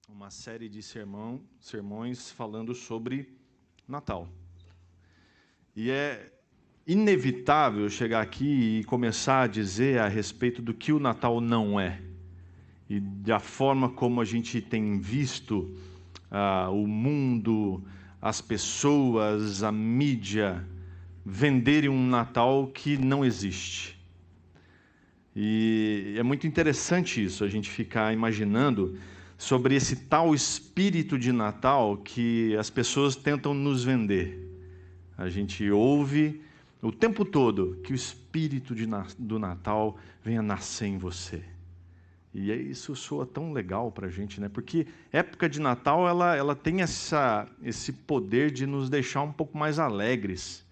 uma série de sermões falando sobre Natal. E é inevitável chegar aqui e começar a dizer a respeito do que o Natal não é. E da forma como a gente tem visto o mundo, as pessoas, a mídia venderem um Natal que não existe. E é muito interessante isso, a gente ficar imaginando sobre esse tal espírito de Natal que as pessoas tentam nos vender. A gente ouve o tempo todo que o espírito do Natal venha nascer em você. E isso soa tão legal para a gente, né? Porque época de Natal ela tem esse poder de nos deixar um pouco mais alegres,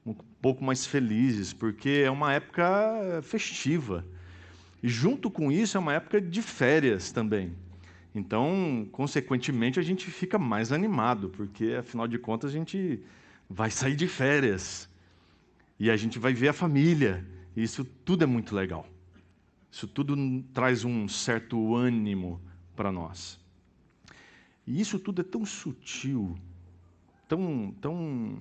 um pouco mais felizes, porque é uma época festiva. E junto com isso é uma época de férias também. Então, consequentemente, a gente fica mais animado, porque afinal de contas a gente vai sair de férias e a gente vai ver a família. E isso tudo é muito legal. Isso tudo traz um certo ânimo para nós. E isso tudo é tão sutil, tão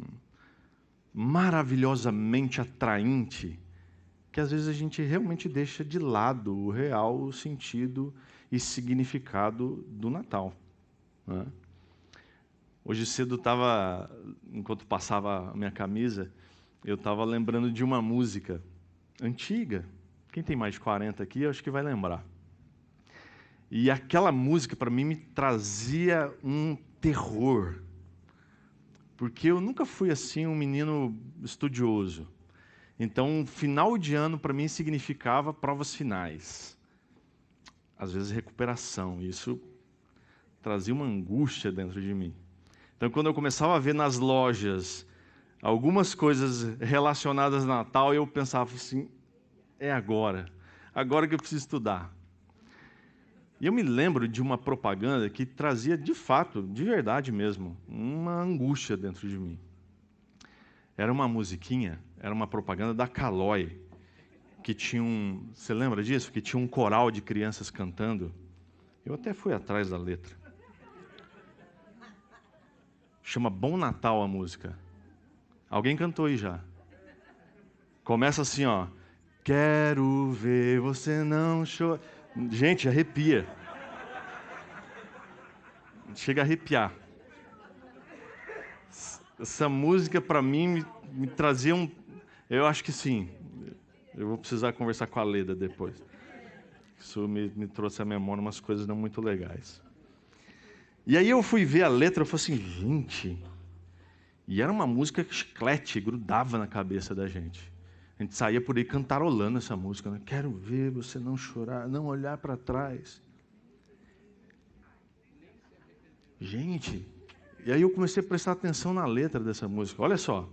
maravilhosamente atraente, que às vezes a gente realmente deixa de lado o real sentido e significado do Natal, né? Hoje cedo enquanto passava a minha camisa, eu estava lembrando de uma música antiga. Quem tem mais de 40 aqui, eu acho que vai lembrar. E aquela música, para mim, me trazia um terror. Porque eu nunca fui assim um menino estudioso. Então, final de ano para mim significava provas finais. Às vezes recuperação. Isso trazia uma angústia dentro de mim. Então, quando eu começava a ver nas lojas algumas coisas relacionadas a Natal, eu pensava assim: é agora que eu preciso estudar. E eu me lembro de uma propaganda que trazia, de fato, de verdade mesmo, uma angústia dentro de mim. Era uma musiquinha, era uma propaganda da Caloi, que tinha você lembra disso? Que tinha um coral de crianças cantando. Eu até fui atrás da letra. Chama Bom Natal a música. Alguém cantou aí já. Começa assim, ó. Quero ver você não chorar. Gente, arrepia. Chega a arrepiar. Essa música, para mim, me trazia um... Eu acho que sim. Eu vou precisar conversar com a Leda depois. Isso me trouxe à memória umas coisas não muito legais. E aí eu fui ver a letra e falei assim, gente... E era uma música chiclete, grudava na cabeça da gente. A gente saía por aí cantarolando essa música, né? Quero ver você não chorar, não olhar para trás. Gente, e aí eu comecei a prestar atenção na letra dessa música. Olha só.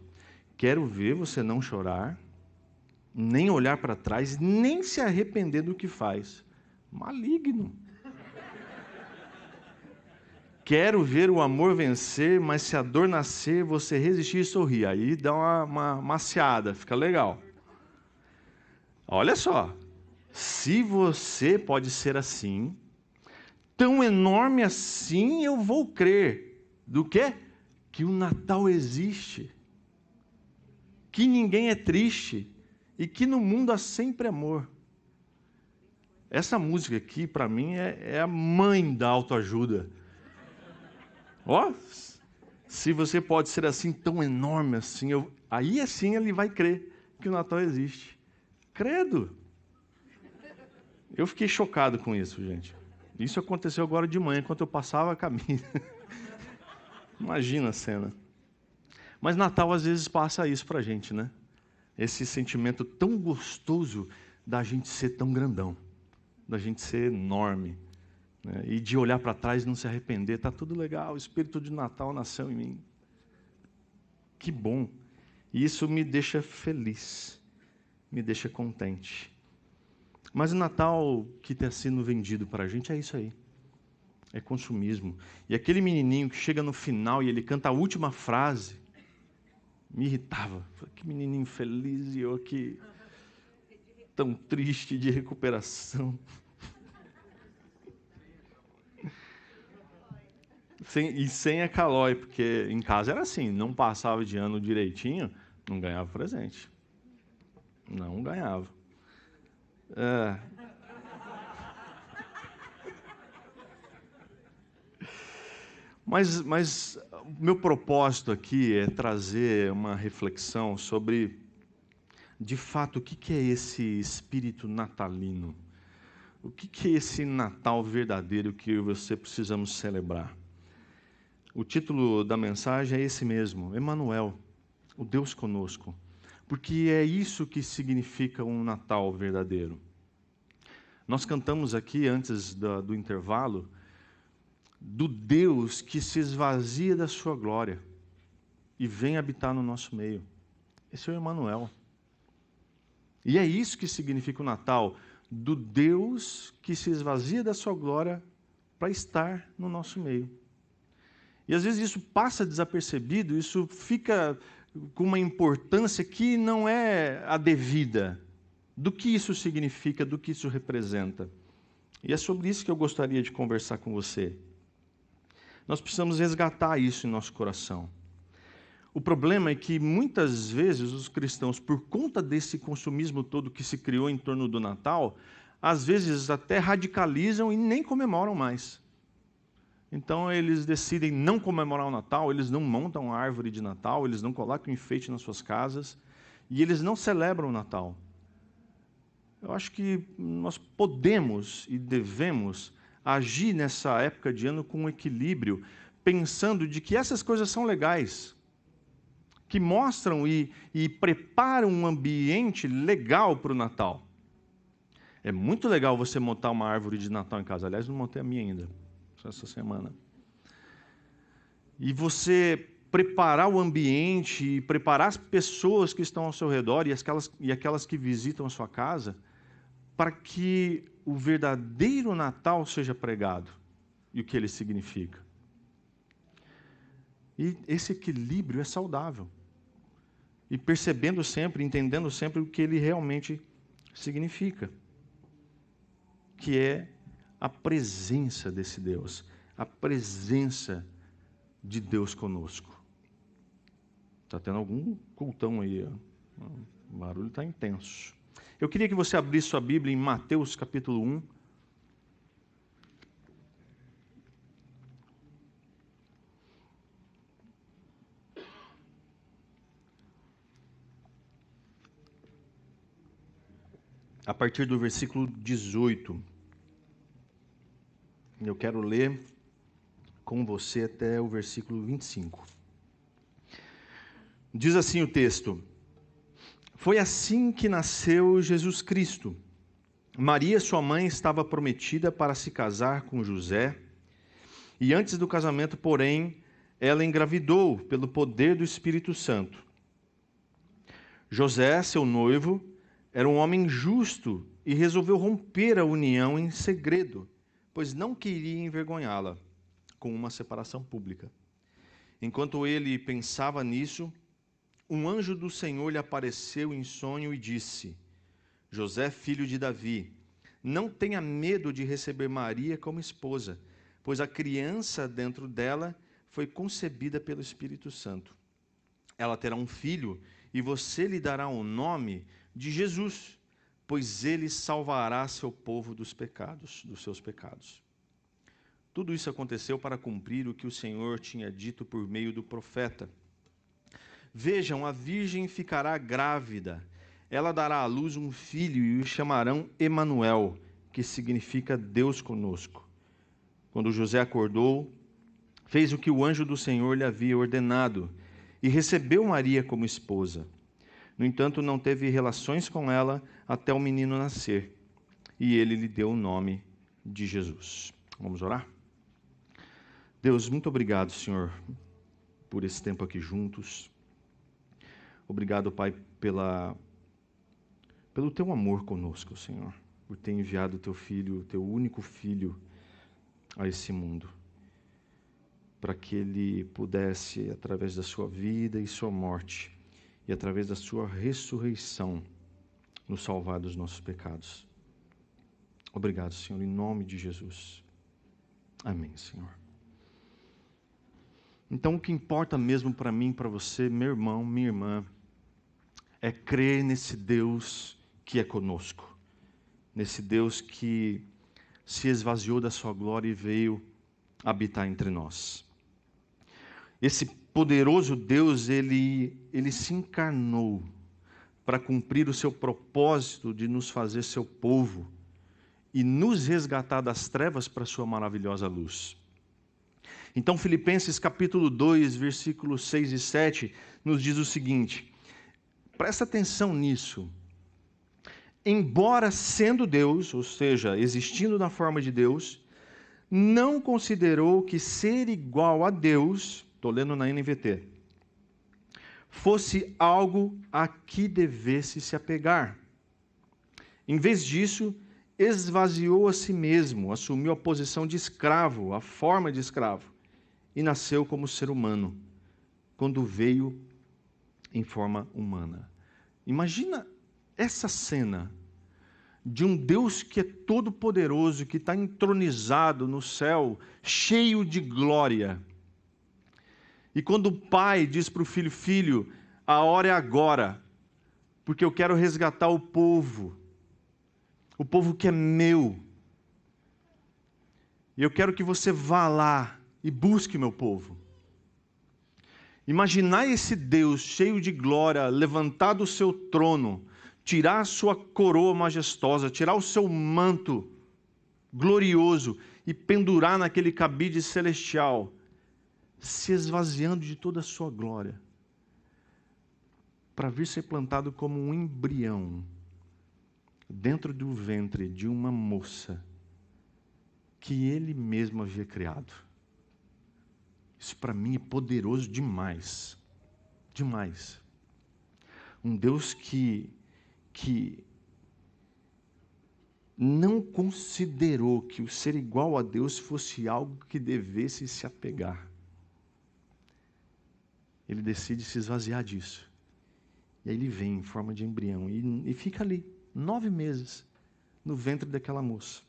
Quero ver você não chorar, nem olhar para trás, nem se arrepender do que faz. Maligno. Quero ver o amor vencer, mas se a dor nascer, você resistir e sorrir. Aí dá uma maciada, fica legal. Olha só. Se você pode ser assim, tão enorme assim, eu vou crer. Do quê? Que o Natal existe. Que ninguém é triste. E que no mundo há sempre amor. Essa música aqui, para mim, é a mãe da autoajuda. Ó, se você pode ser assim, tão enorme assim, aí assim ele vai crer que o Natal existe. Credo! Eu fiquei chocado com isso, gente. Isso aconteceu agora de manhã, enquanto eu passava a caminho. Imagina a cena. Mas Natal às vezes passa isso pra gente, né? Esse sentimento tão gostoso da gente ser tão grandão, da gente ser enorme, né? E de olhar para trás e não se arrepender. Tá tudo legal, o Espírito de Natal nasceu em mim. Que bom. E isso me deixa feliz, me deixa contente. Mas o Natal que está sendo vendido para a gente é isso aí. É consumismo. E aquele menininho que chega no final e ele canta a última frase, me irritava. Que menininho feliz e eu aqui tão triste de recuperação. E sem a Calói, porque em casa era assim, não passava de ano direitinho, não ganhava presente. Não ganhava. É. Mas meu propósito aqui é trazer uma reflexão sobre, de fato, o que é esse espírito natalino? O que é esse Natal verdadeiro que eu e você precisamos celebrar? O título da mensagem é esse mesmo, Emanuel, o Deus conosco. Porque é isso que significa um Natal verdadeiro. Nós cantamos aqui, antes do intervalo, do Deus que se esvazia da sua glória e vem habitar no nosso meio. Esse é o Emanuel. E é isso que significa o Natal, do Deus que se esvazia da sua glória para estar no nosso meio. E às vezes isso passa desapercebido, isso fica com uma importância que não é a devida do que isso significa, do que isso representa. E é sobre isso que eu gostaria de conversar com você. Nós precisamos resgatar isso em nosso coração. O problema é que muitas vezes os cristãos, por conta desse consumismo todo que se criou em torno do Natal, às vezes até radicalizam e nem comemoram mais. Então eles decidem não comemorar o Natal, eles não montam a árvore de Natal, eles não colocam enfeite nas suas casas e eles não celebram o Natal. Eu acho que nós podemos e devemos agir nessa época de ano com equilíbrio, pensando de que essas coisas são legais, que mostram e preparam um ambiente legal para o Natal. É muito legal você montar uma árvore de Natal em casa. Aliás, não montei a minha ainda, só essa semana. E você preparar o ambiente, e preparar as pessoas que estão ao seu redor e aquelas que visitam a sua casa, para que o verdadeiro Natal seja pregado e o que ele significa. E esse equilíbrio é saudável. E percebendo sempre, entendendo sempre o que ele realmente significa. Que é a presença desse Deus, a presença de Deus conosco. Está tendo algum cultão aí, ó. O barulho está intenso. Eu queria que você abrisse sua Bíblia em Mateus capítulo 1. A partir do versículo 18. Eu quero ler com você até o versículo 25. Diz assim o texto: Foi assim que nasceu Jesus Cristo. Maria, sua mãe, estava prometida para se casar com José, e antes do casamento, porém, ela engravidou pelo poder do Espírito Santo. José, seu noivo, era um homem justo e resolveu romper a união em segredo, pois não queria envergonhá-la com uma separação pública. Enquanto ele pensava nisso, um anjo do Senhor lhe apareceu em sonho e disse: José, filho de Davi, não tenha medo de receber Maria como esposa, pois a criança dentro dela foi concebida pelo Espírito Santo. Ela terá um filho e você lhe dará o nome de Jesus, pois ele salvará seu povo dos seus pecados. Tudo isso aconteceu para cumprir o que o Senhor tinha dito por meio do profeta. Vejam, a virgem ficará grávida. Ela dará à luz um filho e o chamarão Emanuel, que significa Deus conosco. Quando José acordou, fez o que o anjo do Senhor lhe havia ordenado e recebeu Maria como esposa. No entanto, não teve relações com ela até o menino nascer, e ele lhe deu o nome de Jesus. Vamos orar? Deus, muito obrigado, Senhor, por esse tempo aqui juntos. Obrigado, Pai, pelo teu amor conosco, Senhor, por ter enviado o teu filho, o teu único filho, a esse mundo, para que ele pudesse, através da sua vida e sua morte, e através da sua ressurreição, nos salvar dos nossos pecados. Obrigado, Senhor, em nome de Jesus. Amém, Senhor. Então, o que importa mesmo para mim, para você, meu irmão, minha irmã, é crer nesse Deus que é conosco, nesse Deus que se esvaziou da sua glória e veio habitar entre nós. Esse poderoso Deus, ele se encarnou para cumprir o seu propósito de nos fazer seu povo e nos resgatar das trevas para a sua maravilhosa luz. Então, Filipenses capítulo 2, versículos 6 e 7, nos diz o seguinte, presta atenção nisso. Embora sendo Deus, ou seja, existindo na forma de Deus, não considerou que ser igual a Deus, estou lendo na NVT, fosse algo a que devesse se apegar. Em vez disso, esvaziou a si mesmo, assumiu a posição de escravo, a forma de escravo, e nasceu como ser humano, quando veio em forma humana. Imagina essa cena de um Deus que é todo-poderoso, que está entronizado no céu, cheio de glória. E quando o pai diz para o filho, filho, a hora é agora, porque eu quero resgatar o povo que é meu. E eu quero que você vá lá e busque meu povo. Imaginar esse Deus cheio de glória, levantar do seu trono, tirar a sua coroa majestosa, tirar o seu manto glorioso e pendurar naquele cabide celestial, se esvaziando de toda a sua glória, para vir ser plantado como um embrião dentro do ventre de uma moça que ele mesmo havia criado. Isso para mim é poderoso demais. Demais. Um Deus que não considerou que o ser igual a Deus fosse algo que devesse se apegar. Ele decide se esvaziar disso. E aí ele vem em forma de embrião e fica ali, 9 meses, no ventre daquela moça.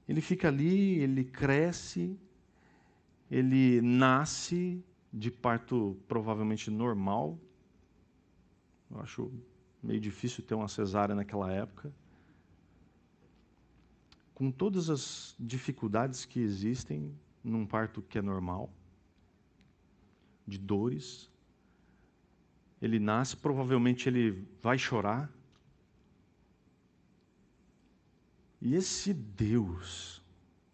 Ele fica ali, ele cresce, ele nasce de parto provavelmente normal. Eu acho meio difícil ter uma cesárea naquela época. Com todas as dificuldades que existem num parto que é normal, de dores. Ele nasce, provavelmente ele vai chorar. E esse Deus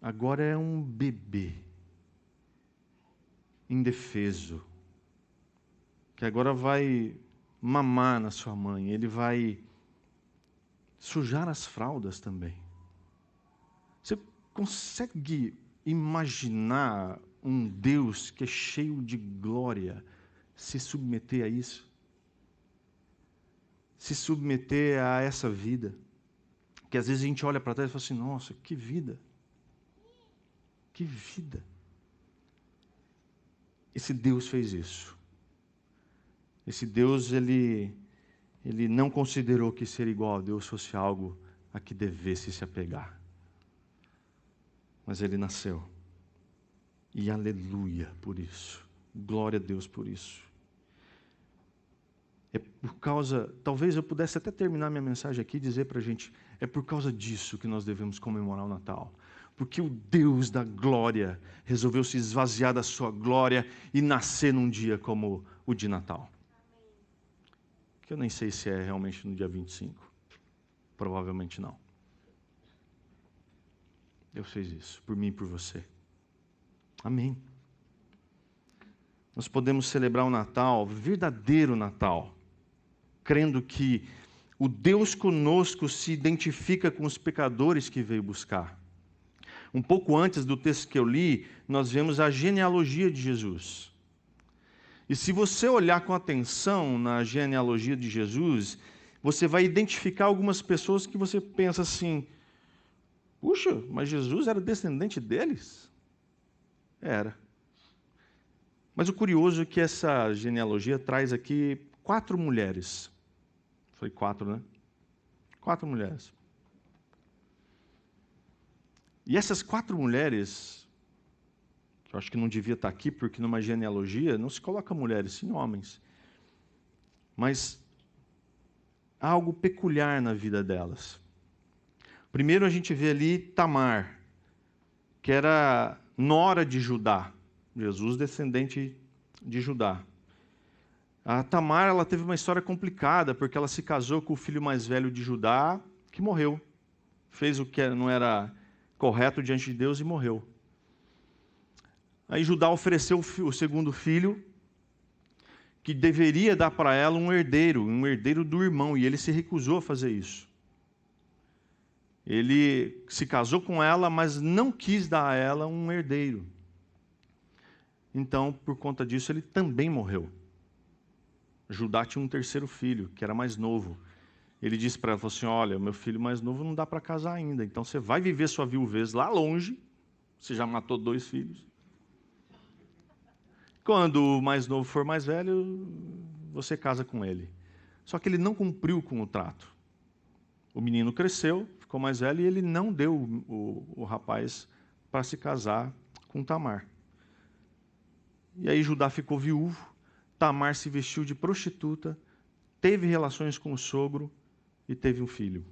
agora é um bebê indefeso, que agora vai mamar na sua mãe, ele vai sujar as fraldas também. Você consegue imaginar um Deus que é cheio de glória se submeter a isso? Se submeter a essa vida? Que às vezes a gente olha para trás e fala assim, nossa, que vida! Que vida! Esse Deus fez isso. Esse Deus, ele não considerou que ser igual a Deus fosse algo a que devesse se apegar. Mas ele nasceu. E aleluia por isso. Glória a Deus por isso. É por causa, talvez eu pudesse até terminar minha mensagem aqui e dizer para a gente, é por causa disso que nós devemos comemorar o Natal. Porque o Deus da glória resolveu se esvaziar da sua glória e nascer num dia como o de Natal. Que eu nem sei se é realmente no dia 25. Provavelmente não. Deus fez isso por mim e por você. Amém. Nós podemos celebrar o Natal, o verdadeiro Natal, crendo que o Deus conosco se identifica com os pecadores que veio buscar. Um pouco antes do texto que eu li, nós vemos a genealogia de Jesus. E se você olhar com atenção na genealogia de Jesus, você vai identificar algumas pessoas que você pensa assim, puxa, mas Jesus era descendente deles? Era. Mas o curioso é que essa genealogia traz aqui 4 mulheres. Foi 4, né? 4 mulheres. E essas 4 mulheres que eu acho que não devia estar aqui, porque numa genealogia não se coloca mulheres, sim homens. Mas há algo peculiar na vida delas. Primeiro a gente vê ali Tamar, que era nora de Judá. Jesus, descendente de Judá. A Tamar, ela teve uma história complicada, porque ela se casou com o filho mais velho de Judá, que morreu. Fez o que não era correto diante de Deus e morreu. Aí Judá ofereceu o segundo filho, que deveria dar para ela um herdeiro do irmão, e ele se recusou a fazer isso. Ele se casou com ela, mas não quis dar a ela um herdeiro. Então, por conta disso, ele também morreu. Judá tinha um terceiro filho, que era mais novo. Ele disse para ela, falou assim, olha, meu filho mais novo não dá para casar ainda, então você vai viver sua viuvez lá longe, você já matou 2 filhos. Quando o mais novo for mais velho, você casa com ele. Só que ele não cumpriu com o trato. O menino cresceu, ficou mais velho, e ele não deu o rapaz para se casar com Tamar. E aí Judá ficou viúvo, Tamar se vestiu de prostituta, teve relações com o sogro e teve um filho.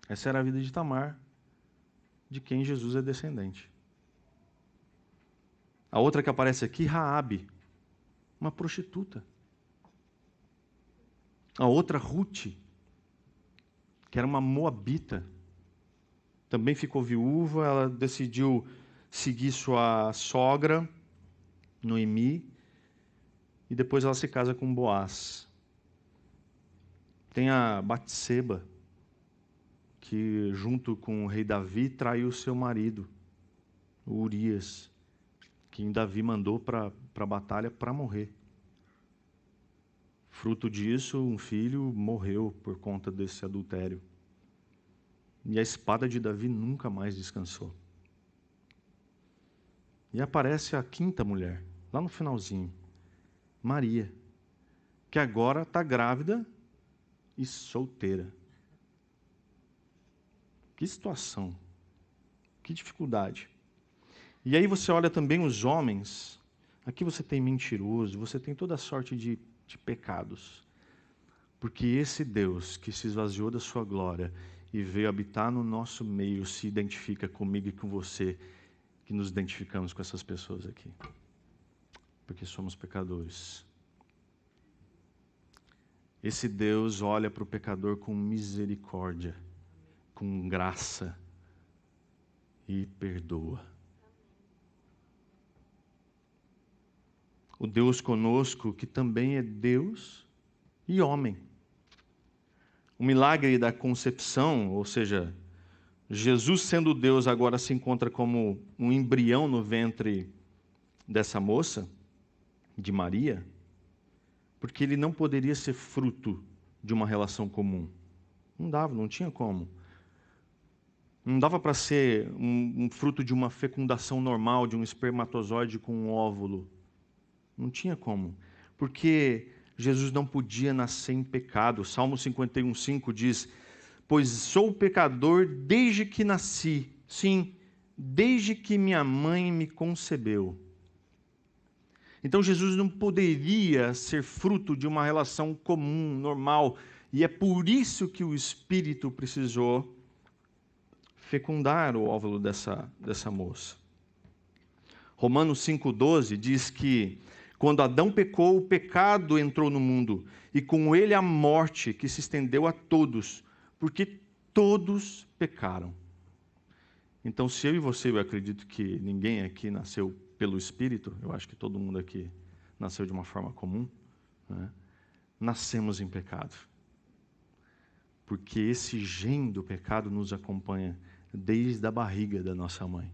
Essa era a vida de Tamar, de quem Jesus é descendente. A outra que aparece aqui, Raabe, uma prostituta. A outra, Ruth, que era uma moabita, também ficou viúva, ela decidiu seguir sua sogra, Noemi, e depois ela se casa com Boaz. Tem a Batseba, que junto com o rei Davi traiu seu marido, o Urias, que Davi mandou para a batalha para morrer. Fruto disso, um filho morreu por conta desse adultério. E a espada de Davi nunca mais descansou. E aparece a 5ª mulher, lá no finalzinho, Maria, que agora está grávida e solteira. Que situação, que dificuldade. E aí você olha também os homens, aqui você tem mentiroso, você tem toda sorte de pecados. Porque esse Deus que se esvaziou da sua glória e veio habitar no nosso meio, se identifica comigo e com você, que nos identificamos com essas pessoas aqui. Porque somos pecadores. Esse Deus olha para o pecador com misericórdia, com graça e perdoa. O Deus conosco, que também é Deus e homem. O milagre da concepção, ou seja, Jesus sendo Deus agora se encontra como um embrião no ventre dessa moça, de Maria, porque ele não poderia ser fruto de uma relação comum. Não dava, não tinha como. Não dava para ser um fruto de uma fecundação normal, de um espermatozoide com um óvulo. Não tinha como. Porque Jesus não podia nascer em pecado. Salmo 51:5 diz, pois sou pecador desde que nasci. Sim, desde que minha mãe me concebeu. Então Jesus não poderia ser fruto de uma relação comum, normal. E é por isso que o Espírito precisou fecundar o óvulo dessa moça. Romanos 5:12 diz que quando Adão pecou, o pecado entrou no mundo, e com ele a morte que se estendeu a todos, porque todos pecaram. Então, se eu e você, eu acredito que ninguém aqui nasceu pelo Espírito, eu acho que todo mundo aqui nasceu de uma forma comum, né? Nascemos em pecado. Porque esse gene do pecado nos acompanha desde a barriga da nossa mãe.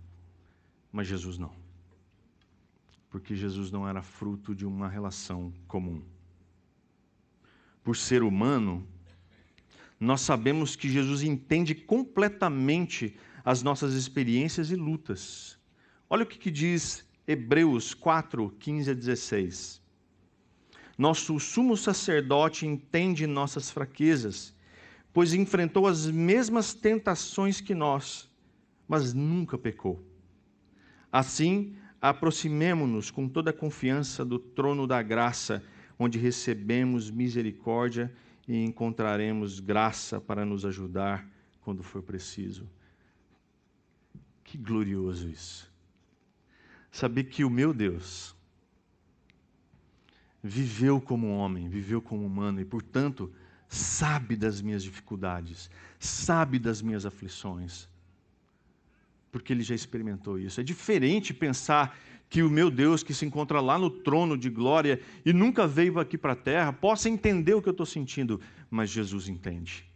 Mas Jesus não. Porque Jesus não era fruto de uma relação comum. Por ser humano, nós sabemos que Jesus entende completamente as nossas experiências e lutas. Olha o que diz Hebreus 4:15-16. Nosso sumo sacerdote entende nossas fraquezas, pois enfrentou as mesmas tentações que nós, mas nunca pecou. Assim, Aproximemo-nos com toda a confiança do trono da graça, onde recebemos misericórdia e encontraremos graça para nos ajudar quando for preciso. Que glorioso isso. Saber que o meu Deus viveu como homem, viveu como humano e, portanto, sabe das minhas dificuldades, sabe das minhas aflições, porque Ele já experimentou isso. É diferente pensar que o meu Deus, que se encontra lá no trono de glória e nunca veio aqui para a terra, possa entender o que eu estou sentindo, mas Jesus entende.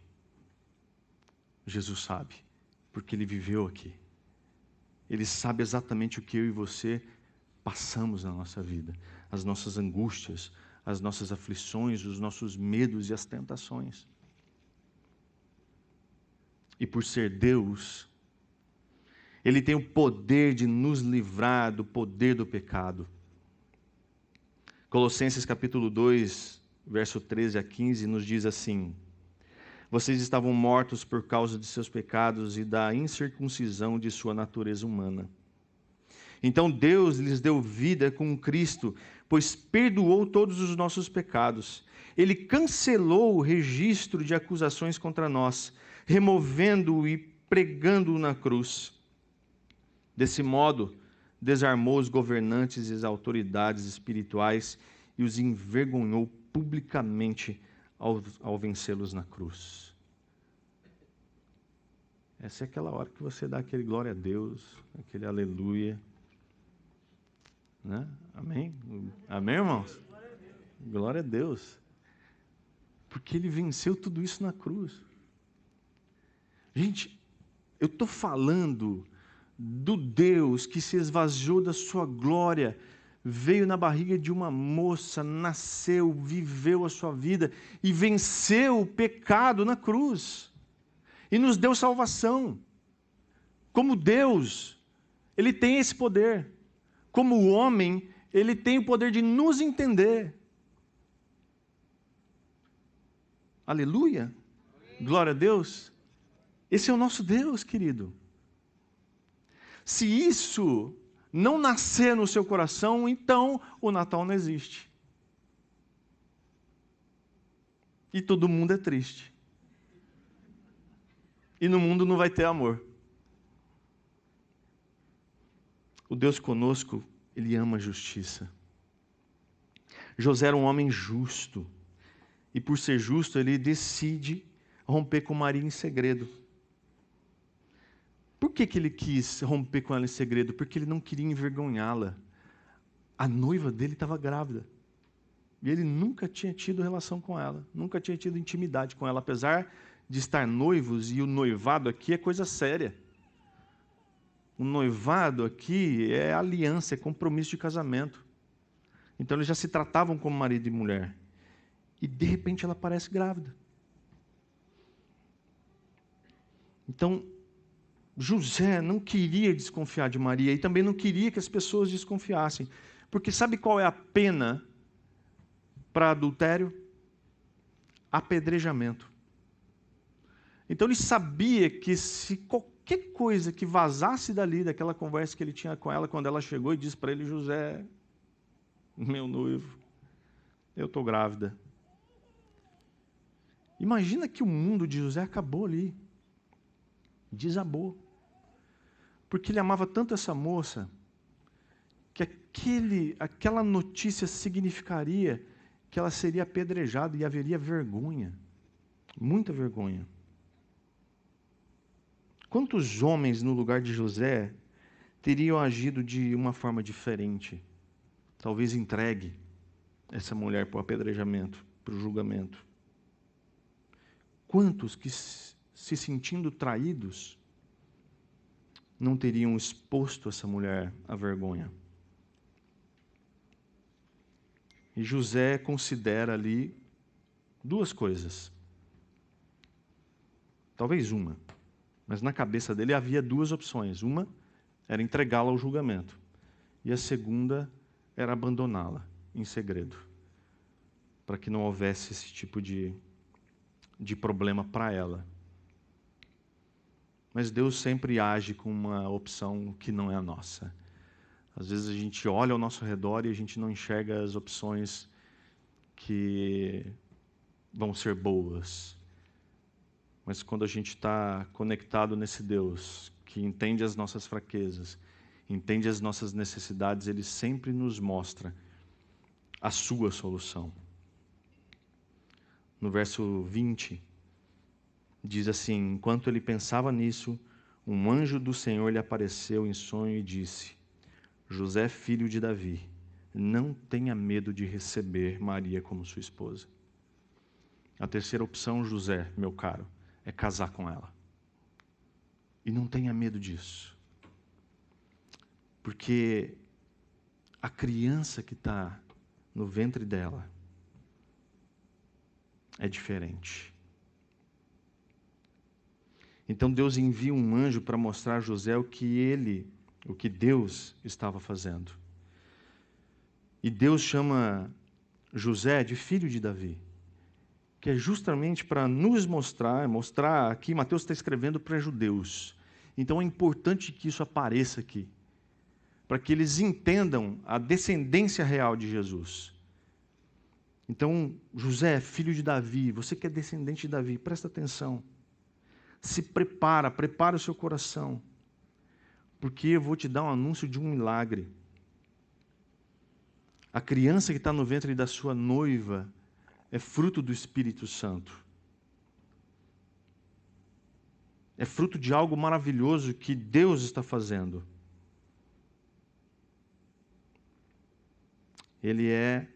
Jesus sabe, porque Ele viveu aqui. Ele sabe exatamente o que eu e você passamos na nossa vida, as nossas angústias, as nossas aflições, os nossos medos e as tentações. E por ser Deus, Ele tem o poder de nos livrar do poder do pecado. Colossenses capítulo 2, verso 13 a 15, nos diz assim: vocês estavam mortos por causa de seus pecados e da incircuncisão de sua natureza humana. Então Deus lhes deu vida com Cristo, pois perdoou todos os nossos pecados. Ele cancelou o registro de acusações contra nós, removendo-o e pregando-o na cruz. Desse modo, desarmou os governantes e as autoridades espirituais e os envergonhou publicamente ao vencê-los na cruz. Essa é aquela hora que você dá aquele glória a Deus, aquele aleluia. Né? Amém? Amém, irmãos? Glória a Deus. Porque Ele venceu tudo isso na cruz. Gente, eu estou falando do Deus que se esvaziou da sua glória, veio na barriga de uma moça, nasceu, viveu a sua vida e venceu o pecado na cruz. E nos deu salvação. Como Deus, Ele tem esse poder. Como homem, Ele tem o poder de nos entender. Aleluia! Glória a Deus! Esse é o nosso Deus, querido. Se isso não nascer no seu coração, então o Natal não existe. E todo mundo é triste. E no mundo não vai ter amor. O Deus conosco, Ele ama a justiça. José era um homem justo. E por ser justo, ele decide romper com Maria em segredo. Por que ele quis romper com ela em segredo? Porque ele não queria envergonhá-la. A noiva dele estava grávida. E ele nunca tinha tido relação com ela. Nunca tinha tido intimidade com ela. Apesar de estar noivos, e o noivado aqui é coisa séria. O noivado aqui é aliança, é compromisso de casamento. Então eles já se tratavam como marido e mulher. E de repente ela aparece grávida. Então, José não queria desconfiar de Maria e também não queria que as pessoas desconfiassem. Porque sabe qual é a pena para adultério? Apedrejamento. Então ele sabia que se qualquer coisa que vazasse dali, daquela conversa que ele tinha com ela, quando ela chegou e disse para ele: José, meu noivo, eu estou grávida. Imagina que o mundo de José acabou ali. Desabou. Porque ele amava tanto essa moça, que aquela notícia significaria que ela seria apedrejada e haveria vergonha. Muita vergonha. Quantos homens no lugar de José teriam agido de uma forma diferente? Talvez entregue essa mulher para o apedrejamento, para o julgamento. Quantos que, se sentindo traídos, não teriam exposto essa mulher à vergonha? E José considera ali duas coisas. Talvez uma. Mas na cabeça dele havia duas opções. Uma era entregá-la ao julgamento. E a segunda era abandoná-la em segredo. Para que não houvesse esse tipo de problema para ela. Mas Deus sempre age com uma opção que não é a nossa. Às vezes a gente olha ao nosso redor e a gente não enxerga as opções que vão ser boas. Mas quando a gente está conectado nesse Deus, que entende as nossas fraquezas, entende as nossas necessidades, Ele sempre nos mostra a sua solução. No verso 20, diz assim: enquanto ele pensava nisso, um anjo do Senhor lhe apareceu em sonho e disse: José, filho de Davi, não tenha medo de receber Maria como sua esposa. A terceira opção, José, meu caro, é casar com ela. E não tenha medo disso. Porque a criança que está no ventre dela é diferente. Então Deus envia um anjo para mostrar a José o que Deus estava fazendo. E Deus chama José de filho de Davi, que é justamente para nos mostrar aqui, Mateus está escrevendo para judeus. Então é importante que isso apareça aqui, para que eles entendam a descendência real de Jesus. Então, José, filho de Davi, você que é descendente de Davi, presta atenção. Se prepara o seu coração, porque eu vou te dar um anúncio de um milagre. A criança que está no ventre da sua noiva é fruto do Espírito Santo. É fruto de algo maravilhoso que Deus está fazendo. Ele é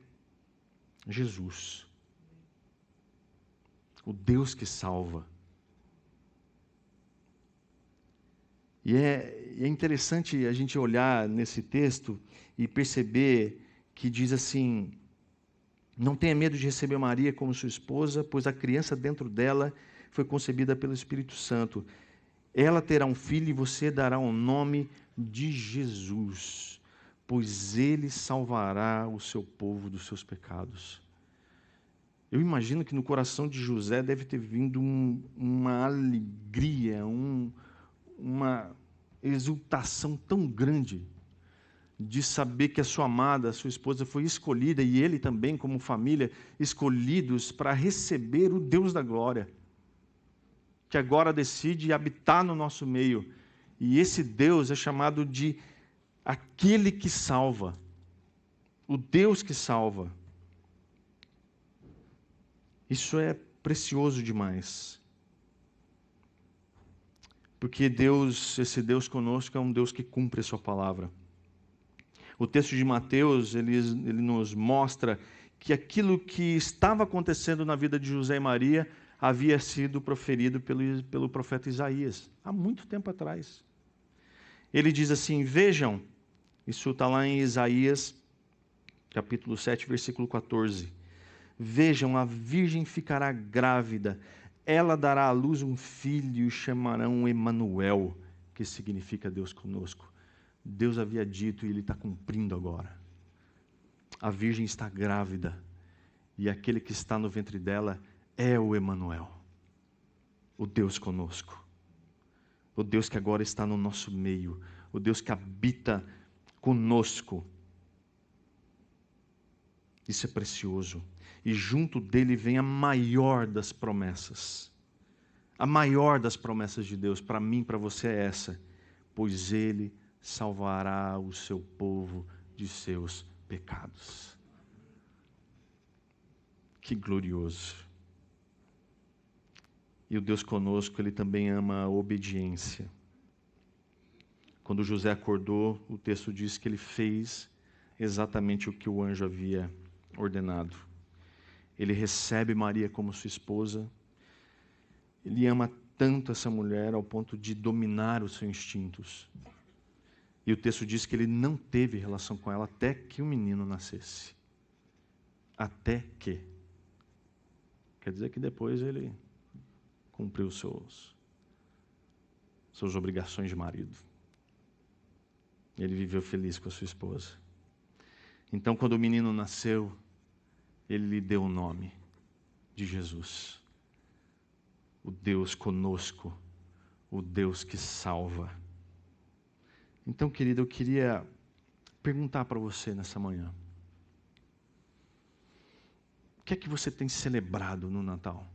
Jesus, o Deus que salva. E é interessante a gente olhar nesse texto e perceber que diz assim: não tenha medo de receber Maria como sua esposa, pois a criança dentro dela foi concebida pelo Espírito Santo. Ela terá um filho e você dará o nome de Jesus, pois ele salvará o seu povo dos seus pecados. Eu imagino que no coração de José deve ter vindo uma alegria, uma exultação tão grande de saber que a sua amada, a sua esposa, foi escolhida, e ele também, como família, escolhidos para receber o Deus da glória, que agora decide habitar no nosso meio. E esse Deus é chamado de aquele que salva, o Deus que salva. Isso é precioso demais. Porque esse Deus conosco é um Deus que cumpre a sua palavra. O texto de Mateus, ele nos mostra que aquilo que estava acontecendo na vida de José e Maria havia sido proferido pelo profeta Isaías, há muito tempo atrás. Ele diz assim, vejam, isso está lá em Isaías, capítulo 7, versículo 14. Vejam, a virgem ficará grávida, ela dará à luz um filho e chamarão Emanuel, que significa Deus conosco. Deus havia dito e Ele está cumprindo agora. A virgem está grávida e aquele que está no ventre dela é o Emanuel, o Deus conosco, o Deus que agora está no nosso meio, o Deus que habita conosco. Isso é precioso. E junto dele vem a maior das promessas. A maior das promessas de Deus para mim, para você é essa: pois ele salvará o seu povo de seus pecados. Que glorioso. E o Deus conosco, Ele também ama a obediência. Quando José acordou, o texto diz que ele fez exatamente o que o anjo havia ordenado. Ele recebe Maria como sua esposa. Ele ama tanto essa mulher ao ponto de dominar os seus instintos. E o texto diz que ele não teve relação com ela até que o menino nascesse. Até que. Quer dizer que depois ele cumpriu suas obrigações de marido. Ele viveu feliz com a sua esposa. Então, quando o menino nasceu, ele lhe deu o nome de Jesus. O Deus conosco, o Deus que salva. Então, querido, eu queria perguntar para você nessa manhã. O que é que você tem celebrado no Natal?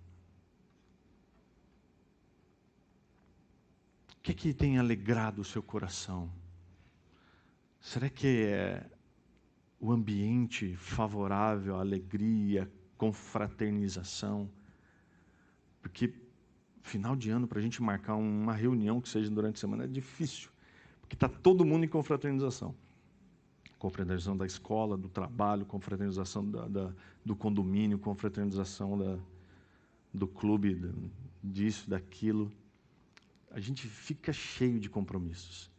O que é que tem alegrado o seu coração? Será que é o ambiente favorável à alegria, confraternização? Porque final de ano, para a gente marcar uma reunião que seja durante a semana, é difícil. Porque está todo mundo em confraternização. Confraternização da escola, do trabalho, confraternização do condomínio, confraternização do clube, disso, daquilo. A gente fica cheio de compromissos.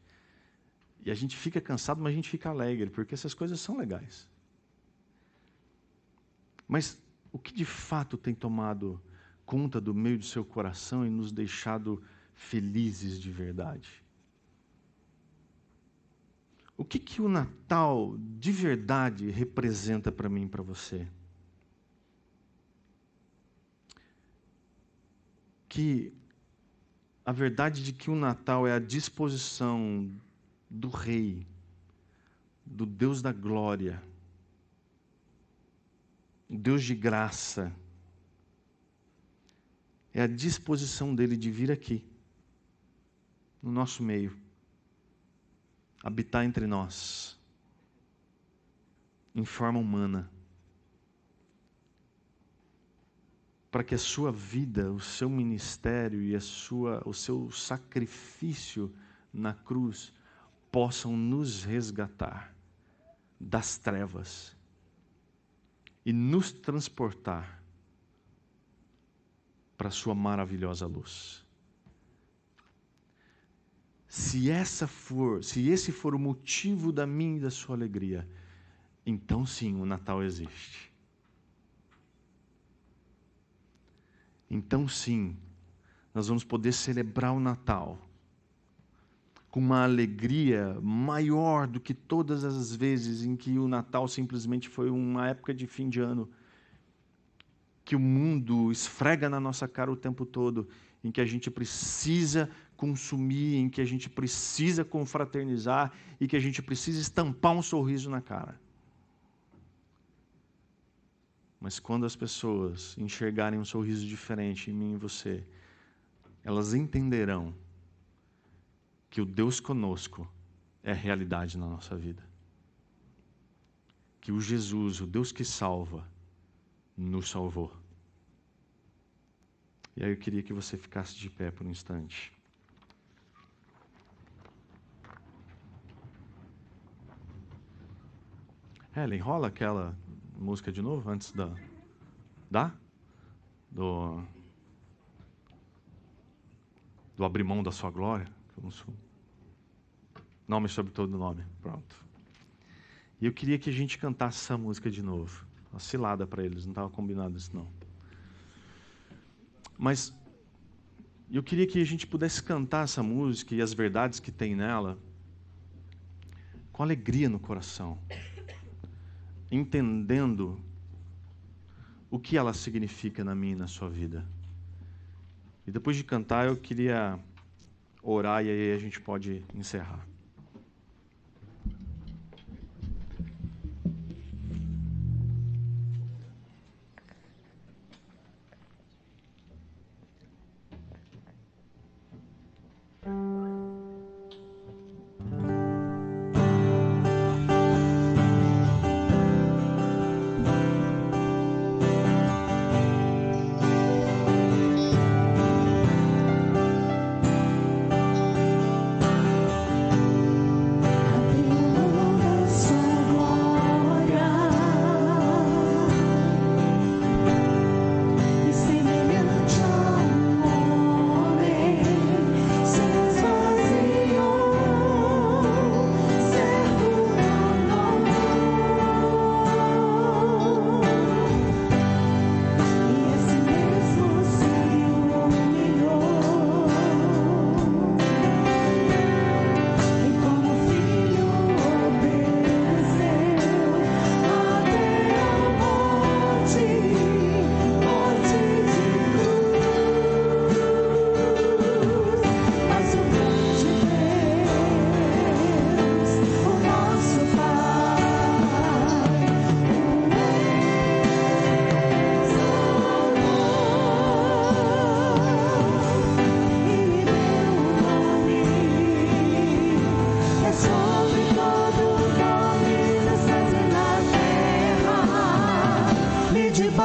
E a gente fica cansado, mas a gente fica alegre, porque essas coisas são legais. Mas o que de fato tem tomado conta do meio do seu coração e nos deixado felizes de verdade? O que o Natal de verdade representa para mim e para você? Que a verdade de que o Natal é a disposição do Rei, do Deus da glória, Deus de graça, é a disposição dele de vir aqui, no nosso meio, habitar entre nós, em forma humana, para que a sua vida, o seu ministério e o seu sacrifício na cruz possam nos resgatar das trevas e nos transportar para a sua maravilhosa luz. Se esse for o motivo da minha e da sua alegria, então sim, o Natal existe. Então sim, nós vamos poder celebrar o Natal com uma alegria maior do que todas as vezes em que o Natal simplesmente foi uma época de fim de ano, que o mundo esfrega na nossa cara o tempo todo, em que a gente precisa consumir, em que a gente precisa confraternizar e que a gente precisa estampar um sorriso na cara. Mas quando as pessoas enxergarem um sorriso diferente em mim e você, elas entenderão que o Deus conosco é realidade na nossa vida. Que o Jesus, o Deus que salva, nos salvou. E aí eu queria que você ficasse de pé por um instante. Helen, rola aquela música de novo antes do abrir mão da sua glória. Nome sobre todo nome. Pronto. E eu queria que a gente cantasse essa música de novo. Uma cilada para eles, não estava combinado isso não. Mas eu queria que a gente pudesse cantar essa música e as verdades que tem nela com alegria no coração, entendendo o que ela significa na minha e na sua vida. E depois de cantar, eu queria orar e aí a gente pode encerrar.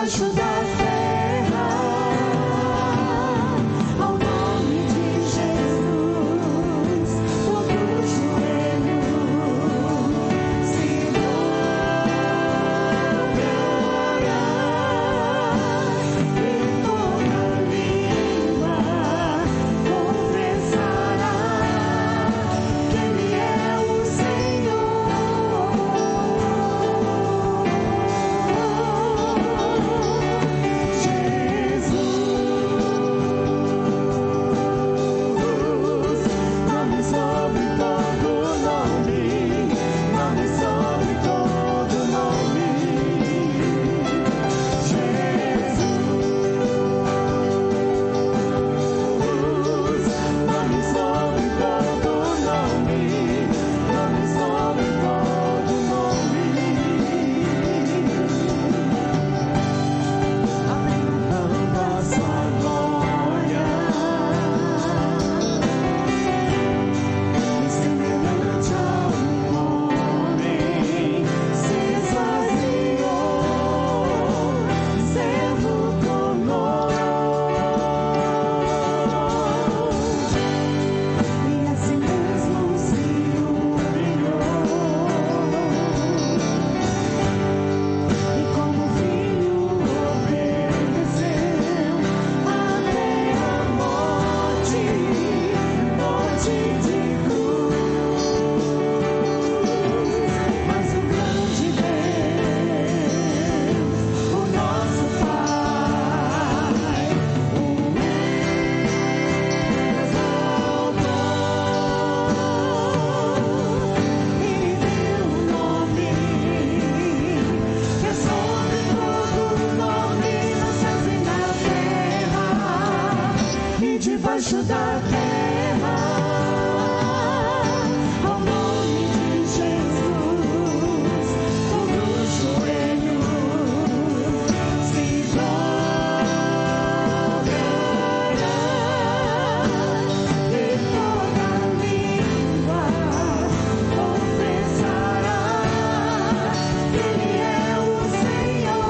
debaixo da terra, ao nome de Jesus, todo joelho se dobrará e toda língua confessará que Ele é o Senhor. Debaixo da terra, ao nome de Jesus, todo joelho se dobrará e toda língua confessará que Ele é o Senhor.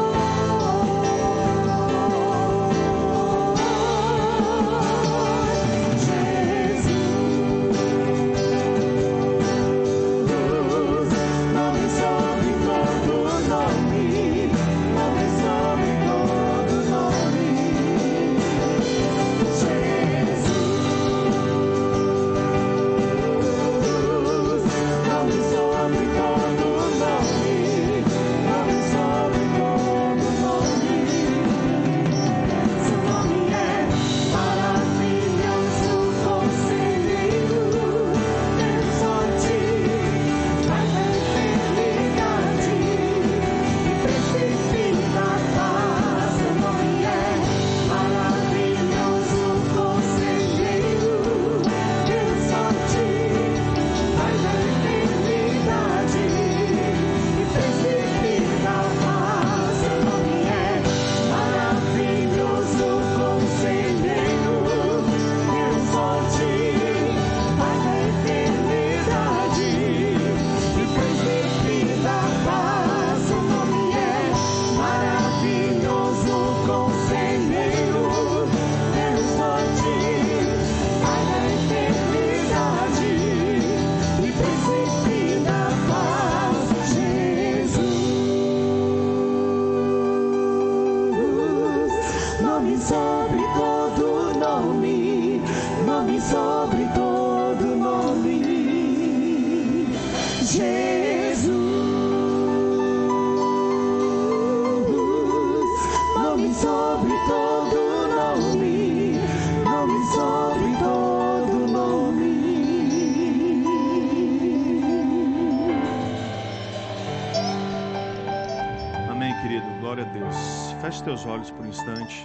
Feche teus olhos por um instante.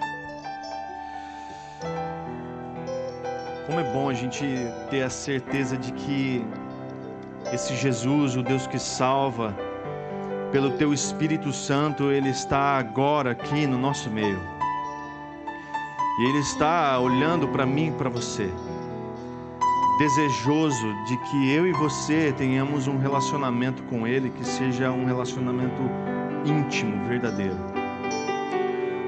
Como é bom a gente ter a certeza de que esse Jesus, o Deus que salva, pelo Teu Espírito Santo, Ele está agora aqui no nosso meio. E Ele está olhando para mim e para você, desejoso de que eu e você tenhamos um relacionamento com Ele, que seja um relacionamento íntimo, verdadeiro.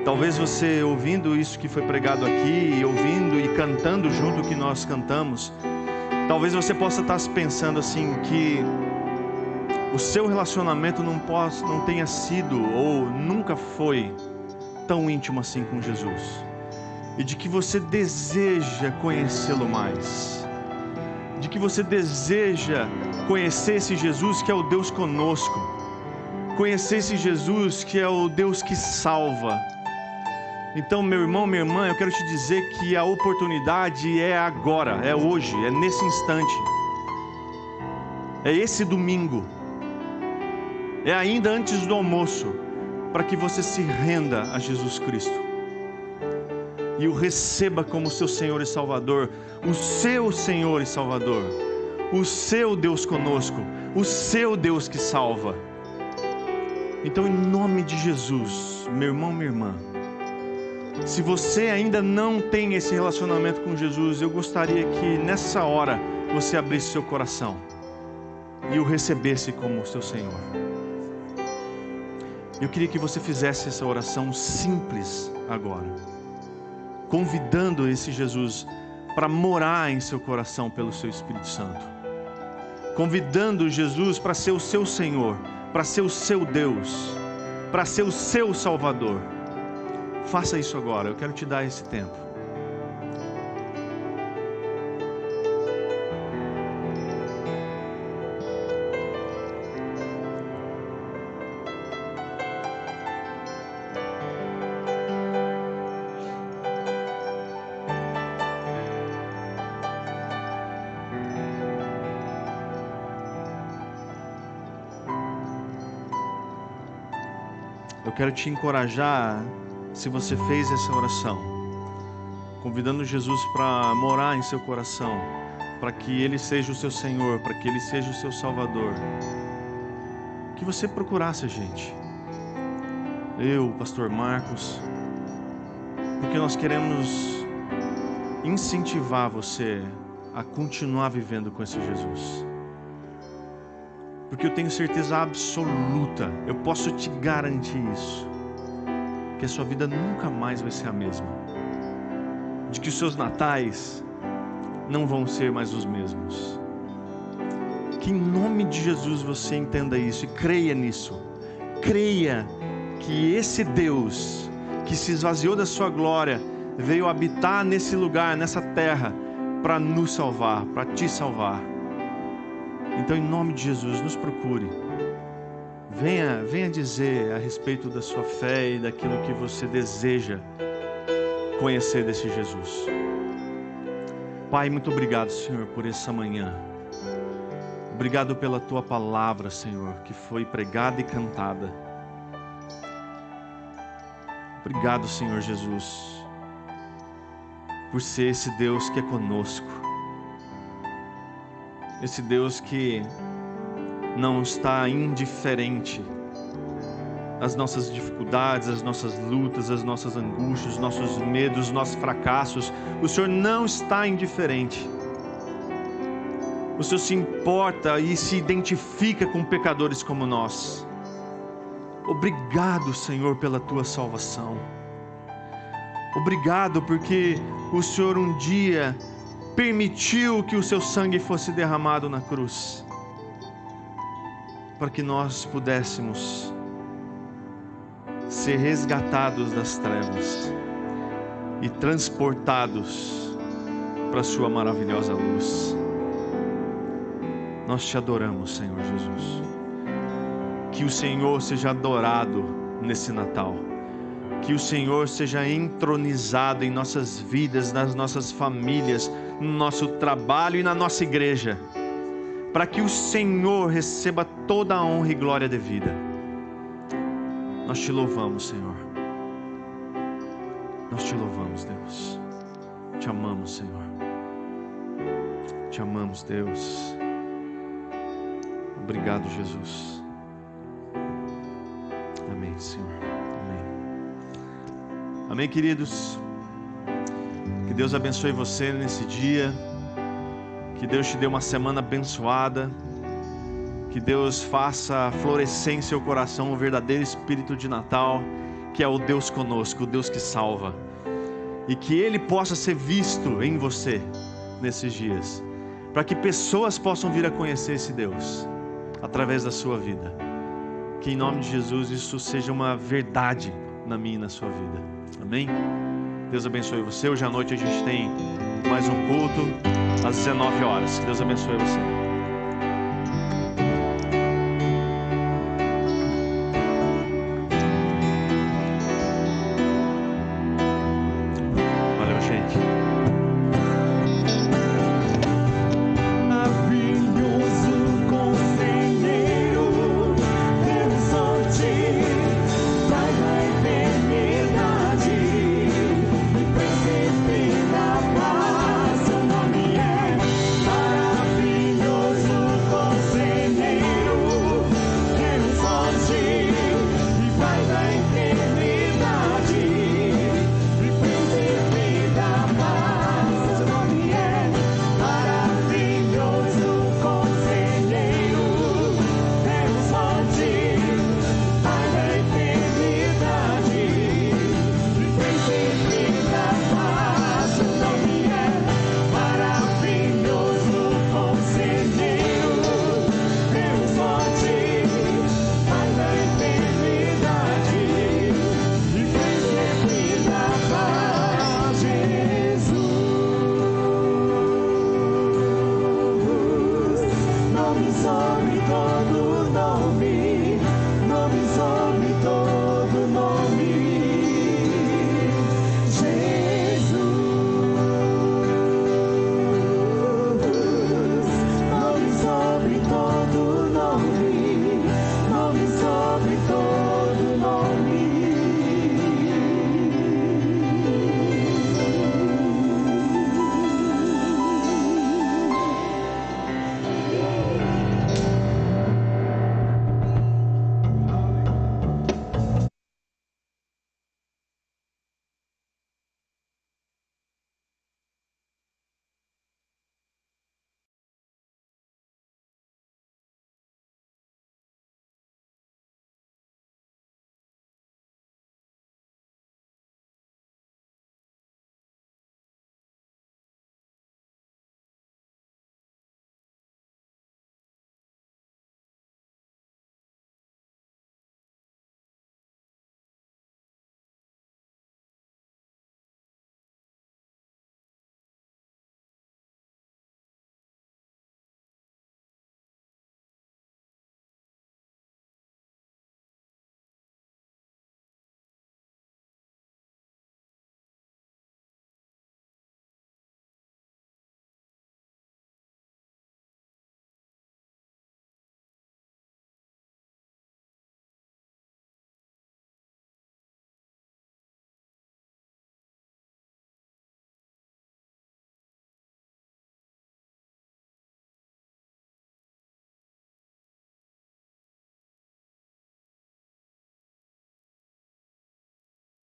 Talvez você ouvindo isso que foi pregado aqui, ouvindo e cantando junto o que nós cantamos, talvez você possa estar pensando assim que o seu relacionamento não tenha sido ou nunca foi tão íntimo assim com Jesus. E de que você deseja conhecê-lo mais. De que você deseja conhecer esse Jesus que é o Deus conosco. Conhecer esse Jesus que é o Deus que salva. Então, meu irmão, minha irmã, eu quero te dizer que a oportunidade é agora, é hoje, é nesse instante. É esse domingo. É ainda antes do almoço, para que você se renda a Jesus Cristo e o receba como seu Senhor e Salvador, o seu Senhor e Salvador, o seu Deus conosco, o seu Deus que salva. Então, em nome de Jesus, meu irmão, minha irmã, se você ainda não tem esse relacionamento com Jesus, eu gostaria que nessa hora você abrisse seu coração e o recebesse como seu Senhor. Eu queria que você fizesse essa oração simples agora, convidando esse Jesus para morar em seu coração pelo seu Espírito Santo, convidando Jesus para ser o seu Senhor, para ser o seu Deus, para ser o seu Salvador. Faça isso agora, eu quero te dar esse tempo. Eu quero te encorajar, se você fez essa oração, convidando Jesus para morar em seu coração, para que Ele seja o seu Senhor, para que Ele seja o seu Salvador, que você procurasse a gente, eu, o pastor Marcos, porque nós queremos incentivar você a continuar vivendo com esse Jesus. Porque eu tenho certeza absoluta, eu posso te garantir isso, que a sua vida nunca mais vai ser a mesma. De que os seus natais não vão ser mais os mesmos. Que em nome de Jesus você entenda isso e creia nisso. Creia que esse Deus que se esvaziou da sua glória veio habitar nesse lugar, nessa terra, para nos salvar, para te salvar. Então, em nome de Jesus, nos procure. Venha dizer a respeito da sua fé e daquilo que você deseja conhecer desse Jesus. Pai, muito obrigado, Senhor, por essa manhã. Obrigado pela Tua palavra, Senhor, que foi pregada e cantada. Obrigado, Senhor Jesus, por ser esse Deus que é conosco. Esse Deus que não está indiferente às nossas dificuldades, às nossas lutas, às nossas angústias, os nossos medos, os nossos fracassos. O Senhor não está indiferente. O Senhor se importa e se identifica com pecadores como nós. Obrigado, Senhor, pela Tua salvação. Obrigado porque o Senhor um dia permitiu que o Seu sangue fosse derramado na cruz, para que nós pudéssemos ser resgatados das trevas e transportados para a Sua maravilhosa luz. Nós Te adoramos, Senhor Jesus. Que o Senhor seja adorado nesse Natal. Que o Senhor seja entronizado em nossas vidas, nas nossas famílias, no nosso trabalho e na nossa igreja, para que o Senhor receba toda a honra e glória devida. Nós Te louvamos, Senhor. Nós Te louvamos, Deus. Te amamos, Senhor. Te amamos, Deus. Obrigado, Jesus. Amém, Senhor. Amém. Amém, queridos. Que Deus abençoe você nesse dia. Que Deus te dê uma semana abençoada. Que Deus faça florescer em seu coração um verdadeiro espírito de Natal. que é o Deus conosco, o Deus que salva. E que Ele possa ser visto em você nesses dias, para que pessoas possam vir a conhecer esse Deus através da sua vida. Que em nome de Jesus isso seja uma verdade na minha e na sua vida. Amém? Deus abençoe você. Hoje à noite a gente tem mais um culto às 19 horas. Que Deus abençoe você.